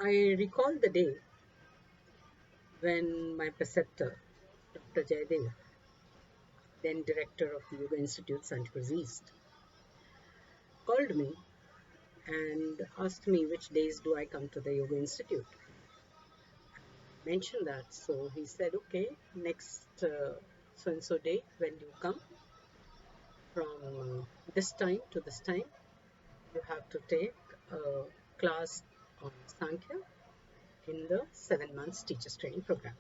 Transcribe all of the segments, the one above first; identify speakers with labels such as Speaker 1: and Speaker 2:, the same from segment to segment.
Speaker 1: I recall the day when my preceptor, Dr. Jayadava, then director of the Yoga Institute, Sanjpur East, called me and asked me which days do I come to the Yoga Institute. I mentioned that, so he said, okay, next so and so day when you come from this time to this time, you have to take a class on Samkhya in the 7 months teachers training program.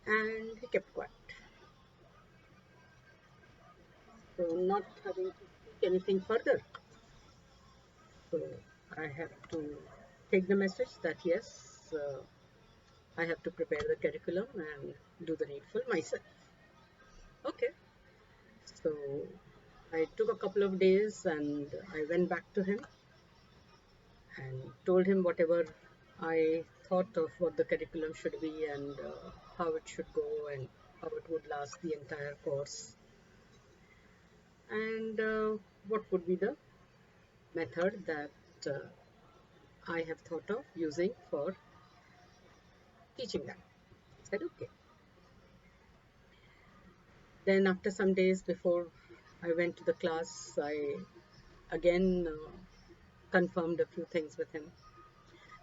Speaker 1: And he kept quiet. So not having to speak anything further. So I have to take the message that yes, I have to prepare the curriculum and do the needful myself. Okay. So I took a couple of days and I went back to him and told him whatever I thought of what the curriculum should be and how it should go and how it would last the entire course and what would be the method that uh, I have thought of using for teaching them. I said, okay. Then after some days before I went to the class, I again confirmed a few things with him.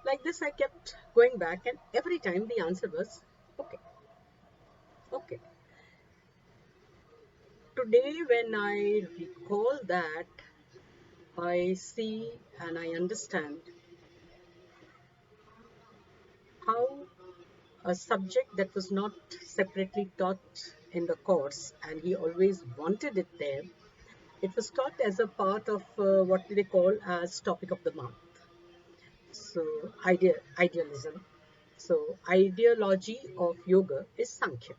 Speaker 1: Like this, I kept going back, and every time the answer was okay, okay. Today, when I recall that, I see and I understand how a subject that was not separately taught in the course, and he always wanted it there, it was taught as a part of what they call as topic of the month. So idealism. So ideology of yoga is Sankhya.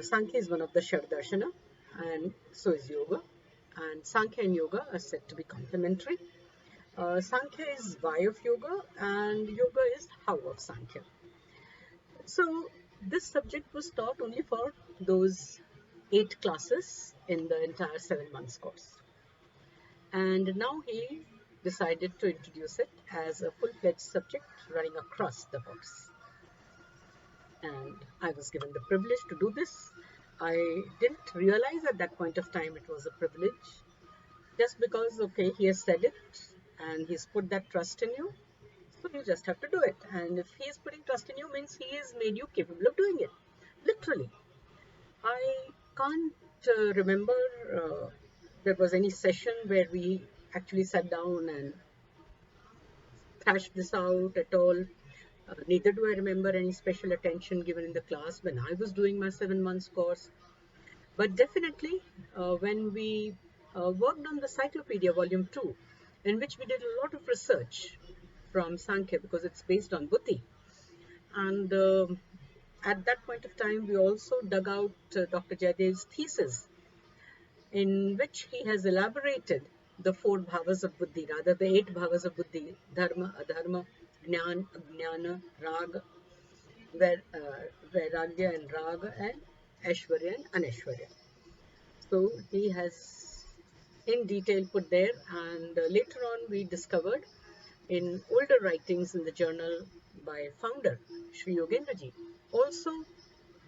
Speaker 1: Sankhya is one of the Shavdarshana, and so is yoga. And Sankhya and yoga are said to be complementary. Sankhya is why of yoga, and yoga is how of Sankhya. So this subject was taught only for those 8 classes in the entire 7 months course. And now he decided to introduce it as a full-fledged subject running across the course. And I was given the privilege to do this. I didn't realize at that point of time it was a privilege just because, okay, he has said it and he's put that trust in you. So you just have to do it. And if he is putting trust in you, means he has made you capable of doing it. Literally. I can't remember there was any session where we actually sat down and thrashed this out at all. Neither do I remember any special attention given in the class when I was doing my 7 months course. But definitely, when we worked on the Cyclopedia Volume 2, in which we did a lot of research from Sankhya because it's based on Buddhi. And at that point of time, we also dug out Dr. Jayadev's thesis, in which he has elaborated the 4 bhavas of Buddhi, rather the 8 bhavas of Buddhi, Dharma, Adharma, Jnana, Ajnana, Raga, Vairagya and Raga, and Aishwarya and Aneshwarya. So he has in detail put there, and later on we discovered in older writings in the journal by founder Sri Yogendra ji, also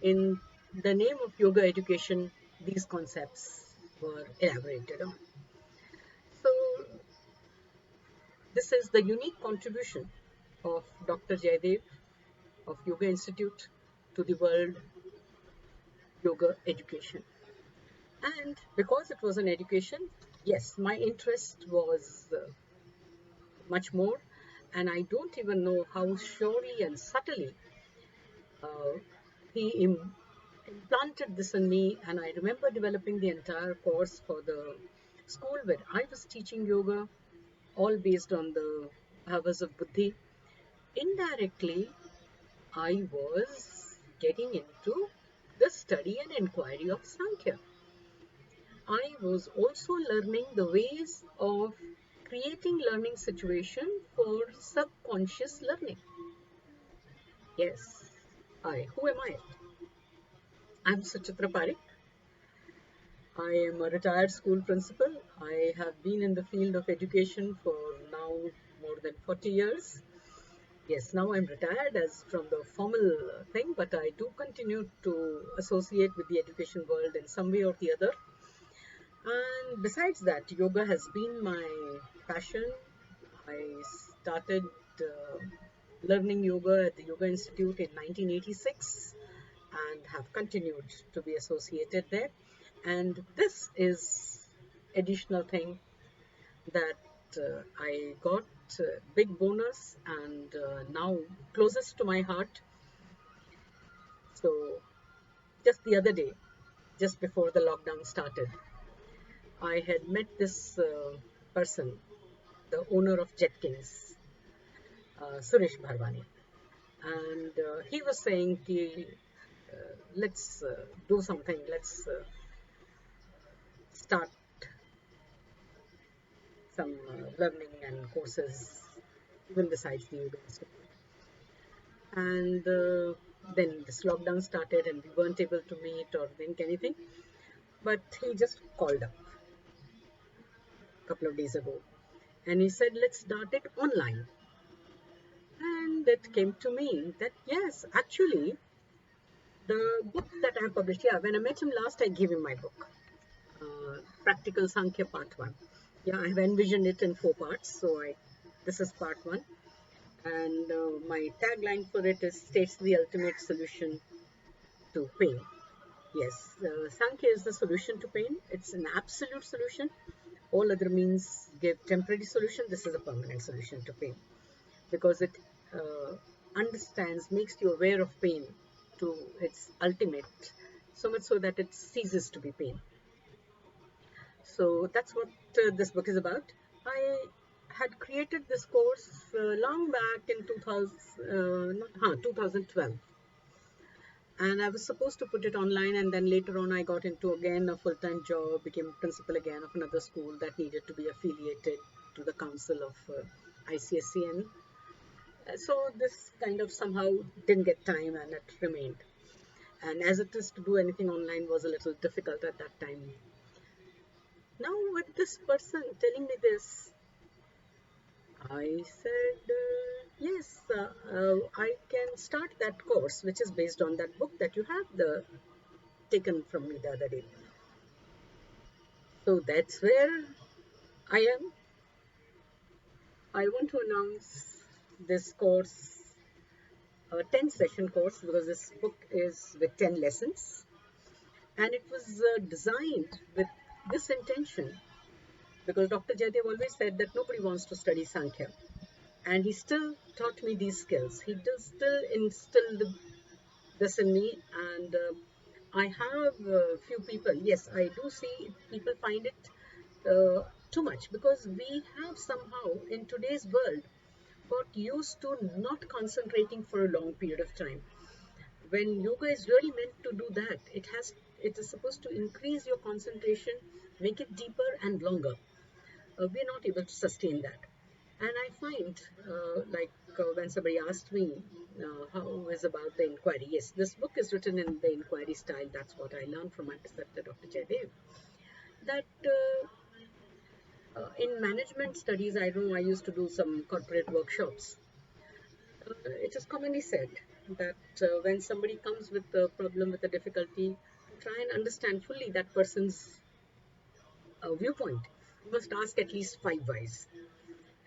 Speaker 1: in the name of yoga education, these concepts were elaborated on. So this is the unique contribution of Dr. Jayadev of Yoga Institute to the world yoga education. And because it was an education, yes, my interest was much more. And I don't even know how surely and subtly uh, he implanted this in me. And I remember developing the entire course for the school where I was teaching yoga, all based on the bhavas of Buddhi. Indirectly, I was getting into the study and inquiry of Sankhya. I was also learning the ways of creating learning situation for subconscious learning. Yes, who am I? I'm Suchitra. I am a retired school principal. I have been in the field of education for now more than 40 years. Yes, now I'm retired as from the formal thing, but I do continue to associate with the education world in some way or the other. And besides that, yoga has been my passion. I started uh, learning yoga at the Yoga Institute in 1986 and have continued to be associated there. And this is additional thing that I got big bonus and now closest to my heart. So just the other day, just before the lockdown started, I had met this person, the owner of Jetkins, Suresh Bharwani, and he was saying, let's do something, let's start some learning and courses even besides the yoga institute. And then this lockdown started and we weren't able to meet or link anything. But he just called up a couple of days ago and he said, let's start it online. And it came to me that yes, actually, the book that I published, yeah, when I met him last, I gave him my book, Practical Samkhya Part 1. Yeah, I have envisioned it in 4 parts. So this is part 1. And my tagline for it is states the ultimate solution to pain. Yes, Sankhya is the solution to pain. It's an absolute solution. All other means give temporary solution. This is a permanent solution to pain because it uh, understands, makes you aware of pain to its ultimate, so much so that it ceases to be pain. So that's what this book is about. I had created this course long back in 2012. And I was supposed to put it online, and then later on I got into again a full-time job, became principal again of another school that needed to be affiliated to the council of ICSE, and so this kind of somehow didn't get time and it remained. And as it is, to do anything online was a little difficult at that time. Now with this person telling me this, I said, yes, I can start that course, which is based on that book that you have taken from me the other day. So that's where I am. I want to announce this course, a 10 session course, because this book is with 10 lessons. And it was designed with this intention because Dr. Jayadava always said that nobody wants to study Sankhya. And he still taught me these skills. He does still instill this in me. And I have a few people, yes, I do see people find it too much because we have somehow in today's world got used to not concentrating for a long period of time. When yoga is really meant to do that, it is supposed to increase your concentration, make it deeper and longer. We're not able to sustain that. And I find, when somebody asked me how is about the inquiry, yes, this book is written in the inquiry style. That's what I learned from my preceptor, Dr. Jayadeva. That in management studies, I know I used to do some corporate workshops. It is commonly said that when somebody comes with a problem, with a difficulty, to try and understand fully that person's viewpoint, you must ask at least 5 whys.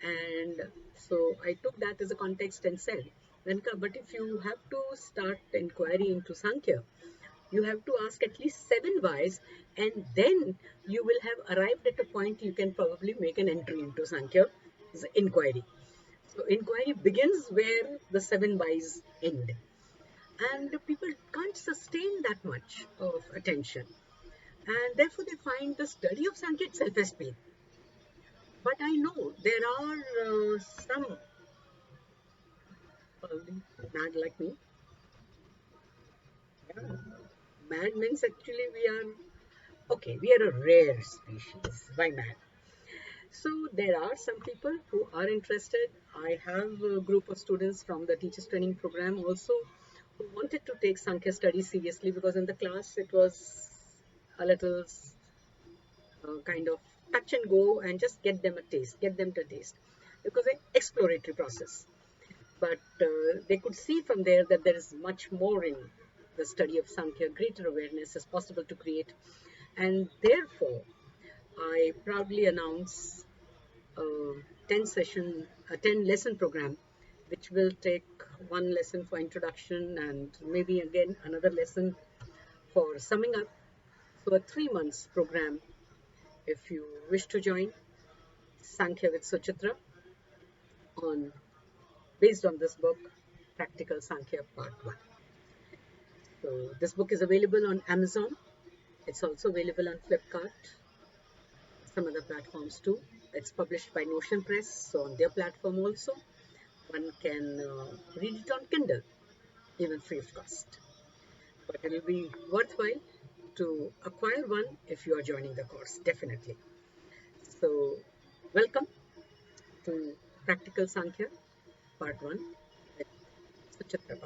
Speaker 1: And so I took that as a context and said, Venka, but if you have to start inquiry into Sankhya, you have to ask at least 7 whys, and then you will have arrived at a point you can probably make an entry into Sankhya, inquiry. So inquiry begins where the 7 whys end. And people can't sustain that much of attention. And therefore they find the study of Sankhya itself as pain. But I know there are some probably mad like me. Yeah. Mad means actually we are a rare species. Why mad? So there are some people who are interested. I have a group of students from the teachers training program also who wanted to take Sankhya studies seriously because in the class it was a little kind of touch and go and just get them a taste, get them to taste. was an exploratory process. But they could see from there that there is much more in the study of Sankhya. Greater awareness is possible to create. And therefore, I proudly announce a 10 lesson program, which will take one lesson for introduction and maybe again another lesson for summing up. So a 3 months program, if you wish to join Sankhya with Suchitra on based on this book, Practical Samkhya Part 1. So this book is available on Amazon. It's also available on Flipkart, some other platforms too. It's published by Notion Press, so on their platform also. One can read it on Kindle, even free of cost. But it will be worthwhile to acquire one if you are joining the course, definitely. So, welcome to Practical Sankhya Part 1 with Suchitra.